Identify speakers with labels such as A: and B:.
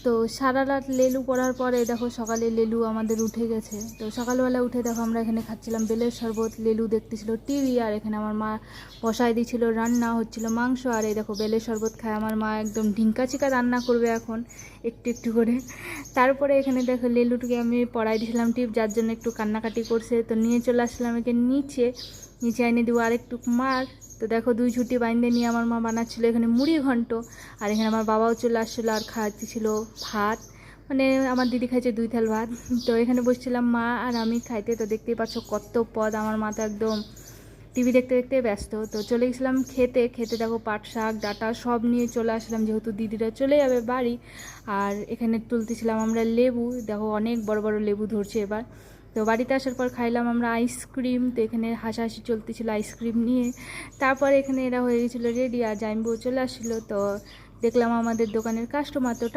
A: তো সারা রাত লেলু পড়ার পরে দেখো সকালে লেলু আমাদের উঠে গেছে। তো সকালবেলা উঠে দেখো আমরা এখানে খাচ্ছিলাম বেলের শরবত, লেলু দেখতেছিল টিভি, আর এখানে আমার মা বসায় দিয়েছিল রান্না, হচ্ছিল মাংস। আর এই দেখো বেলের শরবত খায় আমার মা একদম ঢিঙ্কা চিকা রান্না করবে এখন একটু একটু করে। তারপরে এখানে দেখো লেলুটিকে আমি পড়াই দিয়েছিলাম টিপ, যার জন্য একটু কান্নাকাটি করছে। তো নিয়ে চলে আসলাম একে নিচে এনে দিব আরেকটু মার। তো দেখো দুই ছুটি বাইন্দে নিয়ে আমার মা বানাচ্ছিলো এখানে মুড়ি ঘন্ট, আর এখানে আমার বাবাও চলে আসছিলো আর খাওয়াচ্ছিল ভাত। মানে আমার দিদি খাইছে 2 থাল ভাত। তো এখানে বসছিলাম মা আর আমি খাইতে। তো দেখতেই পাচ্ছ কত পদ, আমার মা তো একদম টিভি দেখতে দেখতে ব্যস্ত। তো চলে গেছিলাম খেতে দেখো পাট শাক ডাটা সব নিয়ে চলে আসলাম, যেহেতু দিদিরা চলে যাবে বাড়ি। আর এখানে তুলতেছিলাম আমরা লেবু, দেখো অনেক বড় বড় লেবু ধরছে এবার। তো বাড়িতে আসার পর খাইলাম আমরা আইসক্রিম। তো এখানে হাসাহাসি চলতেছিল আইসক্রিম নিয়ে। তারপরে এখানে এরা হয়ে গেছিলো রেডি, আর জাইম্বু চলে আসছিলো। তো দেখলাম আমাদের দোকানের কাস্টমার। তো